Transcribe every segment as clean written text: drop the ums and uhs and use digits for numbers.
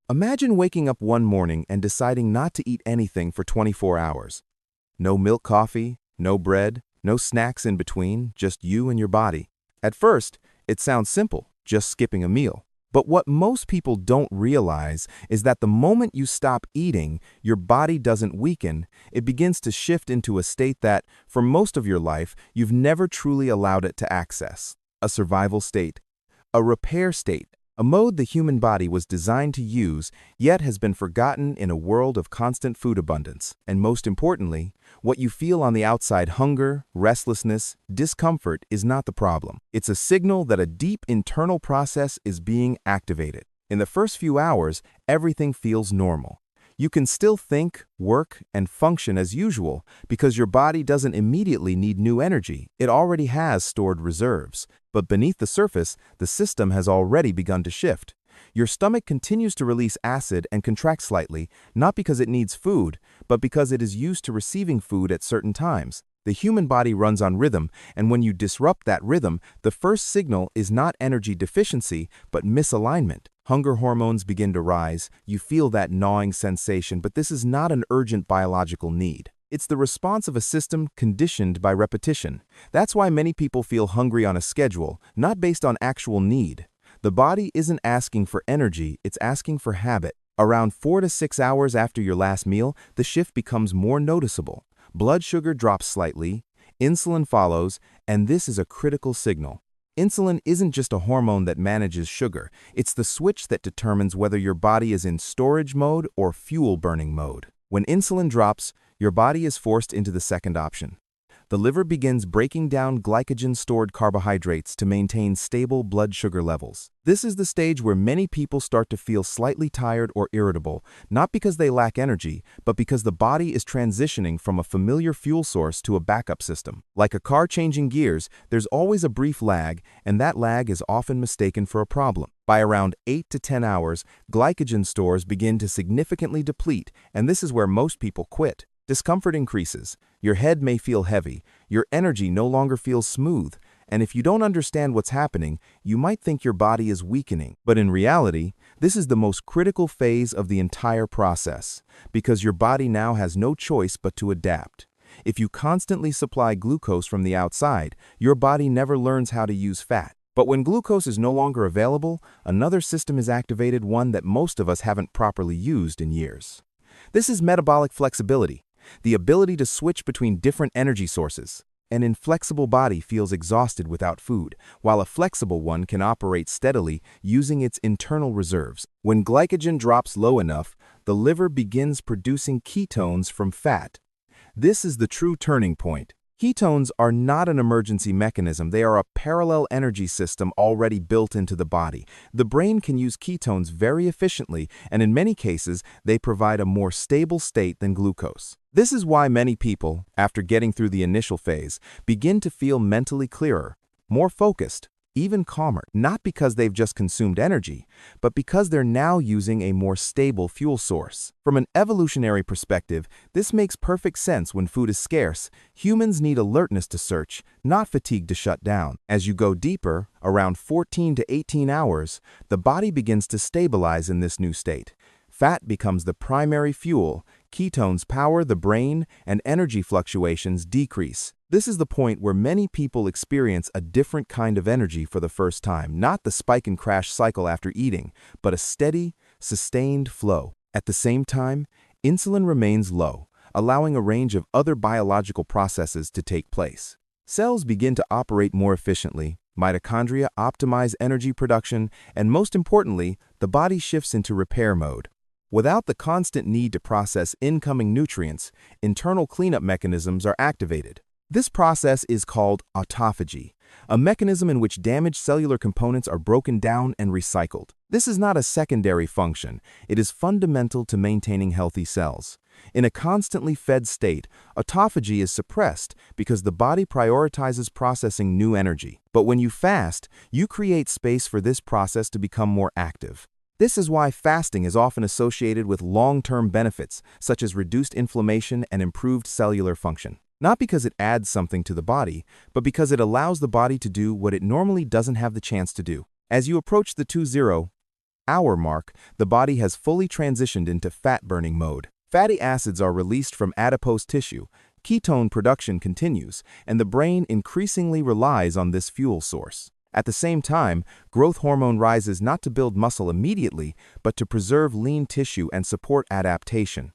Imagine waking up one morning and deciding not to eat anything for 24 hours. No milk coffee, no bread, no snacks in between, just you and your body. At first, it sounds simple, just skipping a meal. But what most people don't realize is that the moment you stop eating, your body doesn't weaken, it begins to shift into a state that, for most of your life, you've never truly allowed it to access. A survival state. A repair state. A mode the human body was designed to use, yet has been forgotten in a world of constant food abundance. And most importantly, what you feel on the outside, hunger, restlessness, discomfort, is not the problem. It's a signal that a deep internal process is being activated. In the first few hours, everything feels normal. You can still think, work, and function as usual because your body doesn't immediately need new energy. It already has stored reserves. But beneath the surface, the system has already begun to shift. Your stomach continues to release acid and contract slightly, not because it needs food, but because it is used to receiving food at certain times. The human body runs on rhythm, and when you disrupt that rhythm, the first signal is not energy deficiency, but misalignment. Hunger hormones begin to rise, you feel that gnawing sensation, but this is not an urgent biological need. It's the response of a system conditioned by repetition. That's why many people feel hungry on a schedule, not based on actual need. The body isn't asking for energy, it's asking for habit. Around 4 to 6 hours after your last meal, the shift becomes more noticeable. Blood sugar drops slightly, insulin follows, and this is a critical signal. Insulin isn't just a hormone that manages sugar, it's the switch that determines whether your body is in storage mode or fuel-burning mode. When insulin drops, your body is forced into the second option. The liver begins breaking down glycogen-stored carbohydrates to maintain stable blood sugar levels. This is the stage where many people start to feel slightly tired or irritable, not because they lack energy, but because the body is transitioning from a familiar fuel source to a backup system. Like a car changing gears, there's always a brief lag, and that lag is often mistaken for a problem. By around 8 to 10 hours, glycogen stores begin to significantly deplete, and this is where most people quit. Discomfort increases. Your head may feel heavy. Your energy no longer feels smooth. And if you don't understand what's happening, you might think your body is weakening. But in reality, this is the most critical phase of the entire process, because your body now has no choice but to adapt. If you constantly supply glucose from the outside, your body never learns how to use fat. But when glucose is no longer available, another system is activated, one that most of us haven't properly used in years. This is metabolic flexibility. The ability to switch between different energy sources. An inflexible body feels exhausted without food, while a flexible one can operate steadily using its internal reserves. When glycogen drops low enough, the liver begins producing ketones from fat. This is the true turning point. Ketones are not an emergency mechanism, they are a parallel energy system already built into the body. The brain can use ketones very efficiently, and in many cases, they provide a more stable state than glucose. This is why many people, after getting through the initial phase, begin to feel mentally clearer, more focused, even calmer, not because they've just consumed energy, but because they're now using a more stable fuel source. From an evolutionary perspective, this makes perfect sense. When food is scarce, humans need alertness to search, not fatigue to shut down. As you go deeper, around 14 to 18 hours, the body begins to stabilize in this new state. Fat becomes the primary fuel, ketones power the brain, and energy fluctuations decrease. This is the point where many people experience a different kind of energy for the first time, not the spike and crash cycle after eating, but a steady, sustained flow. At the same time, insulin remains low, allowing a range of other biological processes to take place. Cells begin to operate more efficiently, mitochondria optimize energy production, and most importantly, the body shifts into repair mode. Without the constant need to process incoming nutrients, internal cleanup mechanisms are activated. This process is called autophagy, a mechanism in which damaged cellular components are broken down and recycled. This is not a secondary function, it is fundamental to maintaining healthy cells. In a constantly fed state, autophagy is suppressed because the body prioritizes processing new energy. But when you fast, you create space for this process to become more active. This is why fasting is often associated with long-term benefits, such as reduced inflammation and improved cellular function. Not because it adds something to the body, but because it allows the body to do what it normally doesn't have the chance to do. As you approach the 2-0 hour mark, the body has fully transitioned into fat-burning mode. Fatty acids are released from adipose tissue, ketone production continues, and the brain increasingly relies on this fuel source. At the same time, growth hormone rises not to build muscle immediately, but to preserve lean tissue and support adaptation.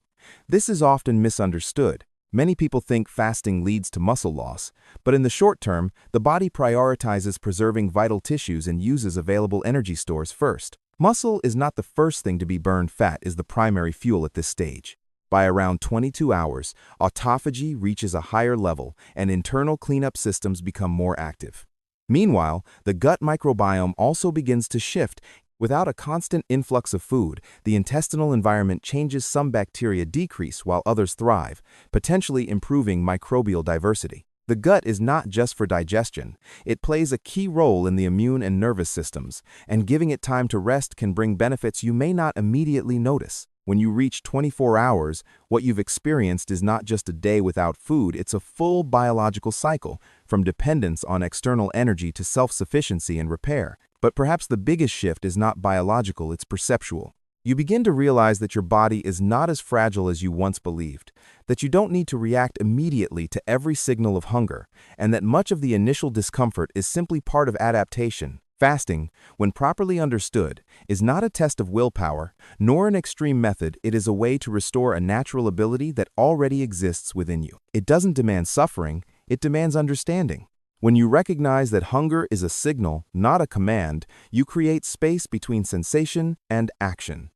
This is often misunderstood. Many people think fasting leads to muscle loss, but in the short term, the body prioritizes preserving vital tissues and uses available energy stores first. Muscle is not the first thing to be burned. Fat is the primary fuel at this stage. By around 22 hours, autophagy reaches a higher level and internal cleanup systems become more active. Meanwhile, the gut microbiome also begins to shift. Without a constant influx of food, the intestinal environment changes. Some bacteria decrease while others thrive, potentially improving microbial diversity. The gut is not just for digestion. It plays a key role in the immune and nervous systems, and giving it time to rest can bring benefits you may not immediately notice. When you reach 24 hours, what you've experienced is not just a day without food, it's a full biological cycle, from dependence on external energy to self-sufficiency and repair. But perhaps the biggest shift is not biological, it's perceptual. You begin to realize that your body is not as fragile as you once believed, that you don't need to react immediately to every signal of hunger, and that much of the initial discomfort is simply part of adaptation. Fasting, when properly understood, is not a test of willpower, nor an extreme method. It is a way to restore a natural ability that already exists within you. It doesn't demand suffering, it demands understanding. When you recognize that hunger is a signal, not a command, you create space between sensation and action.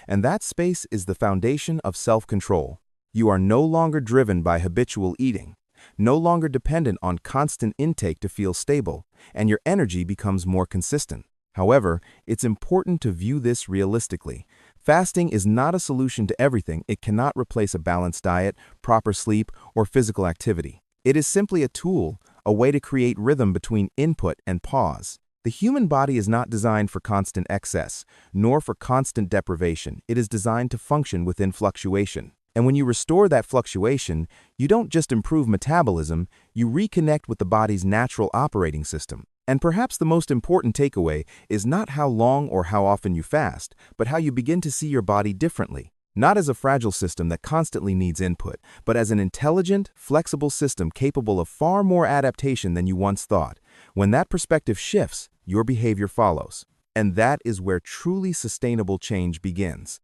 And that space is the foundation of self-control. You are no longer driven by habitual eating, no longer dependent on constant intake to feel stable, and your energy becomes more consistent. However, it's important to view this realistically. Fasting is not a solution to everything. It cannot replace a balanced diet, proper sleep, or physical activity. It is simply a tool, a way to create rhythm between input and pause. The human body is not designed for constant excess, nor for constant deprivation. It is designed to function within fluctuation. And when you restore that fluctuation, you don't just improve metabolism, you reconnect with the body's natural operating system. And perhaps the most important takeaway is not how long or how often you fast, but how you begin to see your body differently. Not as a fragile system that constantly needs input, but as an intelligent, flexible system capable of far more adaptation than you once thought. When that perspective shifts, your behavior follows. And that is where truly sustainable change begins.